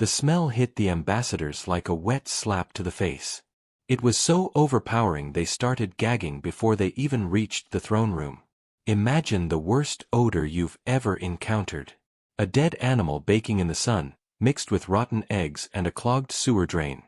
The smell hit the ambassadors like a wet slap to the face. It was so overpowering they started gagging before they even reached the throne room. Imagine the worst odor you've ever encountered. A dead animal baking in the sun, mixed with rotten eggs and a clogged sewer drain.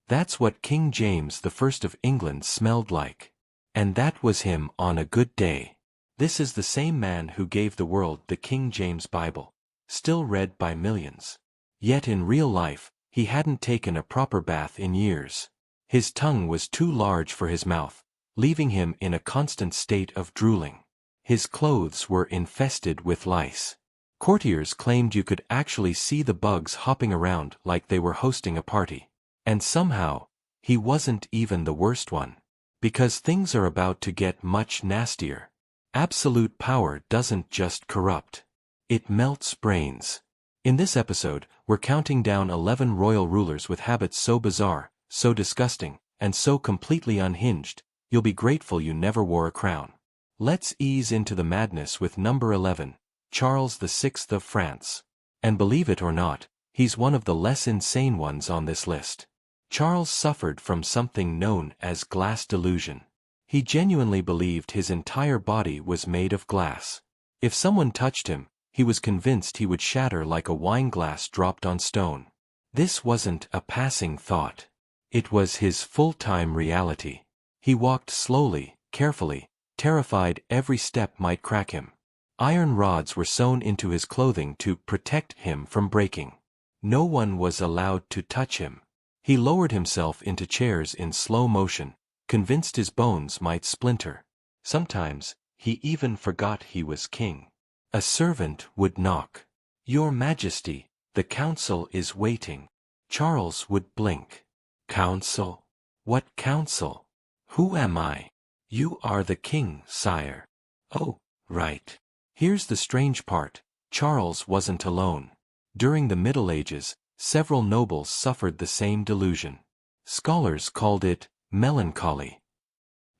That's what King James I of England smelled like. And that was him on a good day. This is the same man who gave the world the King James Bible, still read by millions. Yet in real life, he hadn't taken a proper bath in years. His tongue was too large for his mouth, leaving him in a constant state of drooling. His clothes were infested with lice. Courtiers claimed you could actually see the bugs hopping around like they were hosting a party. And somehow, he wasn't even the worst one. Because things are about to get much nastier. Absolute power doesn't just corrupt. It melts brains. In this episode, we're counting down 11 royal rulers with habits so bizarre, so disgusting, and so completely unhinged, you'll be grateful you never wore a crown. Let's ease into the madness with number 11, Charles VI of France. And believe it or not, he's one of the less insane ones on this list. Charles suffered from something known as glass delusion. He genuinely believed his entire body was made of glass. If someone touched him, he was convinced he would shatter like a wine glass dropped on stone. This wasn't a passing thought. It was his full-time reality. He walked slowly, carefully, terrified every step might crack him. Iron rods were sewn into his clothing to protect him from breaking. No one was allowed to touch him. He lowered himself into chairs in slow motion, convinced his bones might splinter. Sometimes, he even forgot he was king. A servant would knock. "Your Majesty, the council is waiting." Charles would blink. "Council? What council? Who am I?" "You are the king, sire." "Oh, right." Here's the strange part. Charles wasn't alone. During the Middle Ages, several nobles suffered the same delusion. Scholars called it melancholy.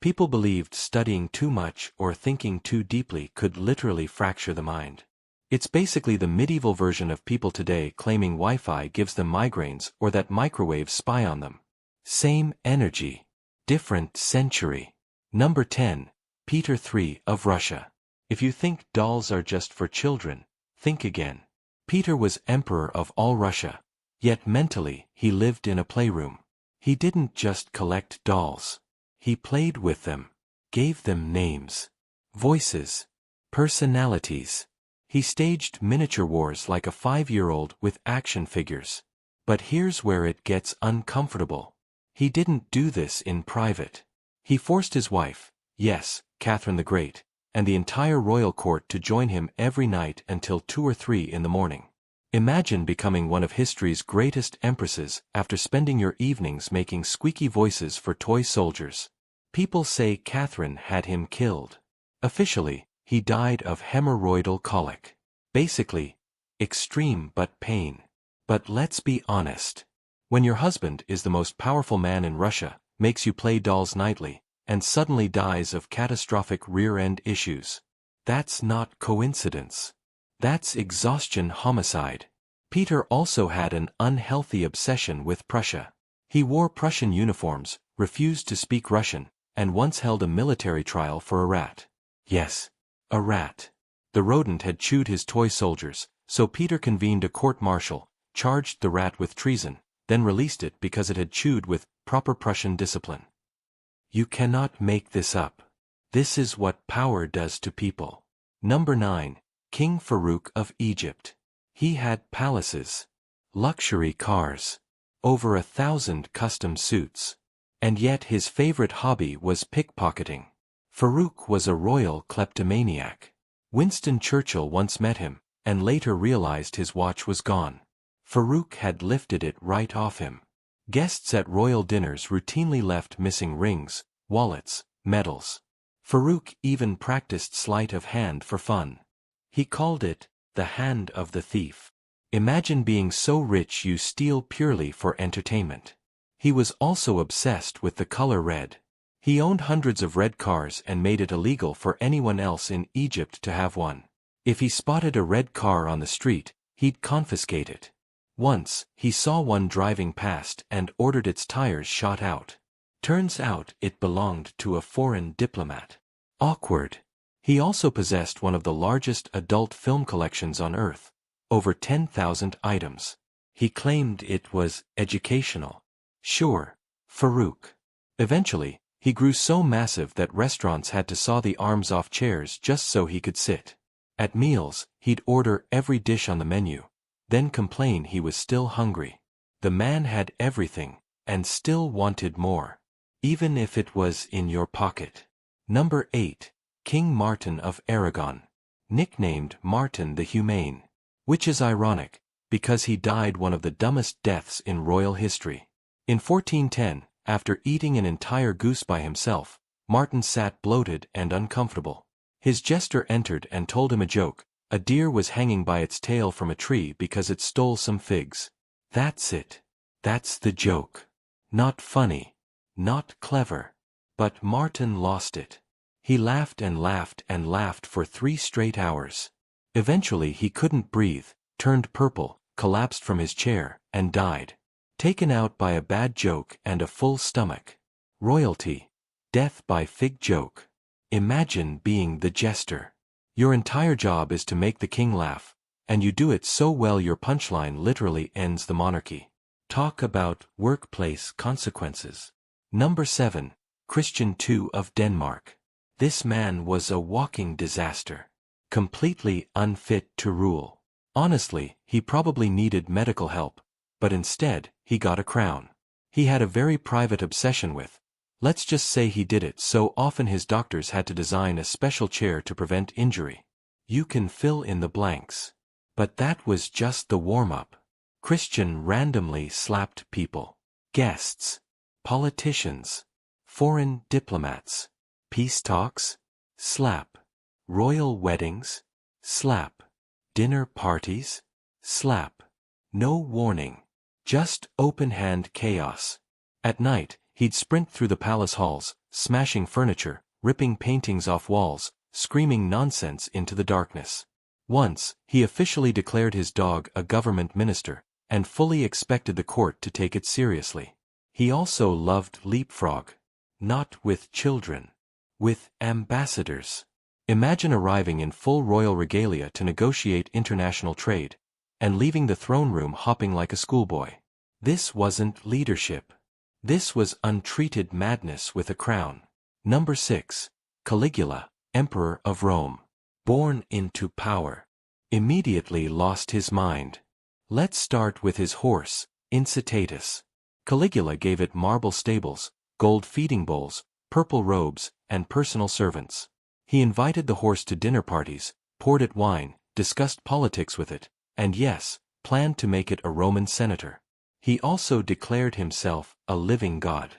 People believed studying too much or thinking too deeply could literally fracture the mind. It's basically the medieval version of people today claiming Wi-Fi gives them migraines or that microwaves spy on them. Same energy. Different century. Number 10, Peter III of Russia. If you think dolls are just for children, think again. Peter was emperor of all Russia, yet mentally he lived in a playroom. He didn't just collect dolls. He played with them, gave them names, voices, personalities. He staged miniature wars like a 5-year-old with action figures. But here's where it gets uncomfortable. He didn't do this in private. He forced his wife, yes, Catherine the Great, and the entire royal court to join him every night until 2 or 3 in the morning. Imagine becoming one of history's greatest empresses after spending your evenings making squeaky voices for toy soldiers. People say Catherine had him killed. Officially, he died of hemorrhoidal colic. Basically, extreme butt pain. But let's be honest. When your husband is the most powerful man in Russia, makes you play dolls nightly, and suddenly dies of catastrophic rear-end issues, that's not coincidence. That's exhaustion homicide. Peter also had an unhealthy obsession with Prussia. He wore Prussian uniforms, refused to speak Russian, and once held a military trial for a rat. Yes, a rat. The rodent had chewed his toy soldiers, so Peter convened a court-martial, charged the rat with treason, then released it because it had chewed with proper Prussian discipline. You cannot make this up. This is what power does to people. Number 9. King Farouk of Egypt. He had palaces, luxury cars, over 1,000 custom suits. And yet his favorite hobby was pickpocketing. Farouk was a royal kleptomaniac. Winston Churchill once met him, and later realized his watch was gone. Farouk had lifted it right off him. Guests at royal dinners routinely left missing rings, wallets, medals. Farouk even practiced sleight of hand for fun. He called it the hand of the thief. Imagine being so rich you steal purely for entertainment. He was also obsessed with the color red. He owned hundreds of red cars and made it illegal for anyone else in Egypt to have one. If he spotted a red car on the street, he'd confiscate it. Once, he saw one driving past and ordered its tires shot out. Turns out it belonged to a foreign diplomat. Awkward. He also possessed one of the largest adult film collections on Earth, over 10,000 items. He claimed it was educational. Sure, Farouk. Eventually, he grew so massive that restaurants had to saw the arms off chairs just so he could sit. At meals, he'd order every dish on the menu, then complain he was still hungry. The man had everything, and still wanted more, even if it was in your pocket. Number 8. King Martin of Aragon. Nicknamed Martin the Humane. Which is ironic, because he died one of the dumbest deaths in royal history. In 1410, after eating an entire goose by himself, Martin sat bloated and uncomfortable. His jester entered and told him a joke. A deer was hanging by its tail from a tree because it stole some figs. That's it. That's the joke. Not funny. Not clever. But Martin lost it. He laughed and laughed and laughed for 3 straight hours. Eventually he couldn't breathe, turned purple, collapsed from his chair, and died. Taken out by a bad joke and a full stomach. Royalty. Death by fig joke. Imagine being the jester. Your entire job is to make the king laugh, and you do it so well your punchline literally ends the monarchy. Talk about workplace consequences. Number 7. Christian II of Denmark. This man was a walking disaster. Completely unfit to rule. Honestly, he probably needed medical help, but instead, he got a crown. He had a very private obsession with. Let's just say he did it so often his doctors had to design a special chair to prevent injury. You can fill in the blanks. But that was just the warm-up. Christian randomly slapped people. Guests. Politicians. Foreign diplomats. Peace talks. Slap. Royal weddings. Slap. Dinner parties. Slap. No warning. Just open-hand chaos. At night, he'd sprint through the palace halls, smashing furniture, ripping paintings off walls, screaming nonsense into the darkness. Once, he officially declared his dog a government minister, and fully expected the court to take it seriously. He also loved leapfrog. Not with children. With ambassadors. Imagine arriving in full royal regalia to negotiate international trade, and leaving the throne room hopping like a schoolboy. This wasn't leadership. This was untreated madness with a crown. Number 6. Caligula, Emperor of Rome. Born into power. Immediately lost his mind. Let's start with his horse, Incitatus. Caligula gave it marble stables, gold feeding bowls, purple robes, and personal servants. He invited the horse to dinner parties, poured it wine, discussed politics with it, and yes, planned to make it a Roman senator. He also declared himself a living god.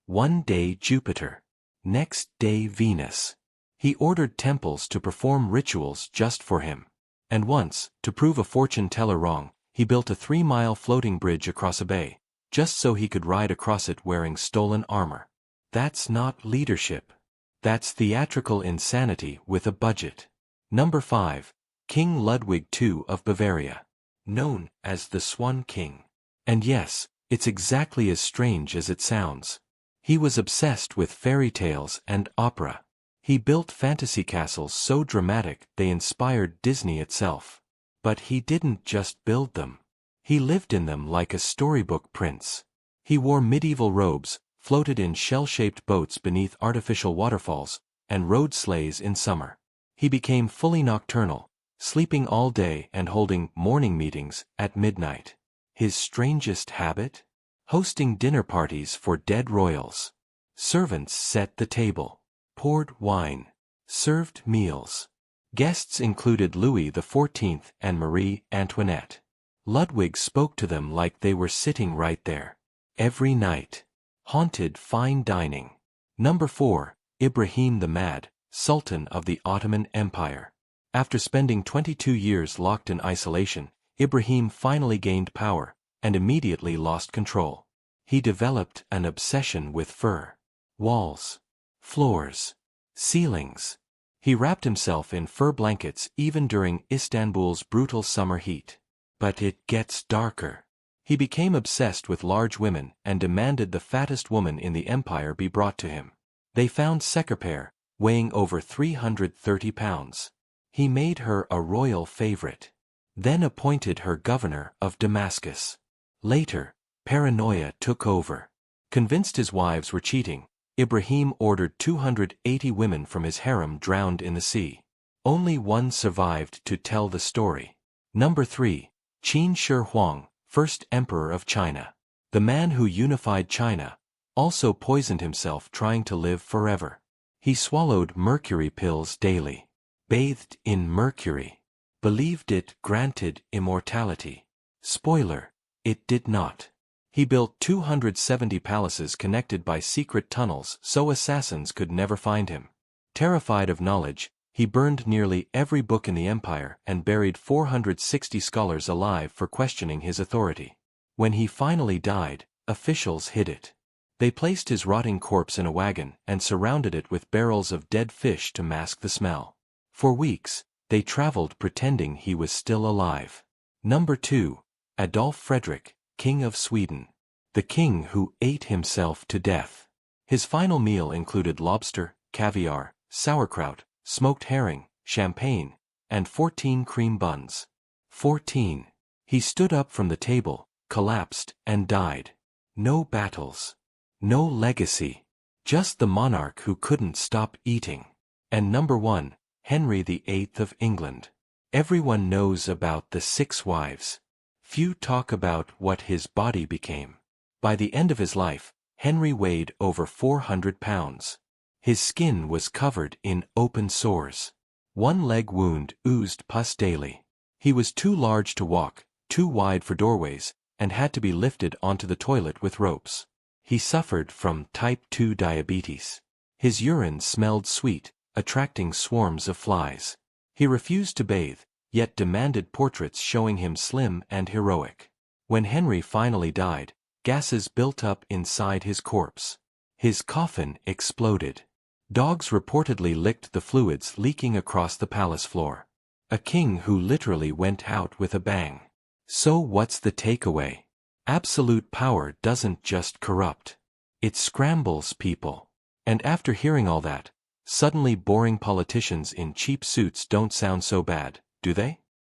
One day Jupiter. Next day Venus. He ordered temples to perform rituals just for him. And once, to prove a fortune teller wrong, he built a 3-mile floating bridge across a bay, just so he could ride across it wearing stolen armor. That's not leadership. That's theatrical insanity with a budget. Number 5. King Ludwig II of Bavaria. Known as the Swan King. And yes, it's exactly as strange as it sounds. He was obsessed with fairy tales and opera. He built fantasy castles so dramatic they inspired Disney itself. But he didn't just build them. He lived in them like a storybook prince. He wore medieval robes, floated in shell-shaped boats beneath artificial waterfalls, and rode sleighs in summer. He became fully nocturnal, sleeping all day and holding morning meetings at midnight. His strangest habit? Hosting dinner parties for dead royals. Servants set the table, poured wine, served meals. Guests included Louis XIV and Marie Antoinette. Ludwig spoke to them like they were sitting right there. Every night. Haunted fine dining. Number 4. Ibrahim the Mad, Sultan of the Ottoman Empire. After spending 22 years locked in isolation, Ibrahim finally gained power, and immediately lost control. He developed an obsession with fur. Walls. Floors. Ceilings. He wrapped himself in fur blankets even during Istanbul's brutal summer heat. But it gets darker. He became obsessed with large women and demanded the fattest woman in the empire be brought to him. They found Secrepaire, weighing over 330 pounds. He made her a royal favorite. Then appointed her governor of Damascus. Later, paranoia took over. Convinced his wives were cheating, Ibrahim ordered 280 women from his harem drowned in the sea. Only one survived to tell the story. Number 3. Qin Shi Huang, first emperor of China. The man who unified China also poisoned himself trying to live forever. He swallowed mercury pills daily, bathed in mercury, believed it granted immortality. Spoiler, it did not. He built 270 palaces connected by secret tunnels so assassins could never find him. Terrified of knowledge, he burned nearly every book in the empire and buried 460 scholars alive for questioning his authority. When he finally died, officials hid it. They placed his rotting corpse in a wagon and surrounded it with barrels of dead fish to mask the smell. For weeks, they traveled pretending he was still alive. Number 2. Adolf Frederick, King of Sweden. The king who ate himself to death. His final meal included lobster, caviar, sauerkraut, smoked herring, champagne, and 14 cream buns. 14. He stood up from the table, collapsed, and died. No battles. No legacy. Just the monarch who couldn't stop eating. And number 1, Henry VIII of England. Everyone knows about the 6 wives. Few talk about what his body became. By the end of his life, Henry weighed over 400 pounds. His skin was covered in open sores. One leg wound oozed pus daily. He was too large to walk, too wide for doorways, and had to be lifted onto the toilet with ropes. He suffered from type 2 diabetes. His urine smelled sweet, attracting swarms of flies. He refused to bathe, yet demanded portraits showing him slim and heroic. When Henry finally died, gases built up inside his corpse. His coffin exploded. Dogs reportedly licked the fluids leaking across the palace floor. A king who literally went out with a bang. So what's the takeaway? Absolute power doesn't just corrupt. It scrambles people. And after hearing all that, suddenly boring politicians in cheap suits don't sound so bad, do they?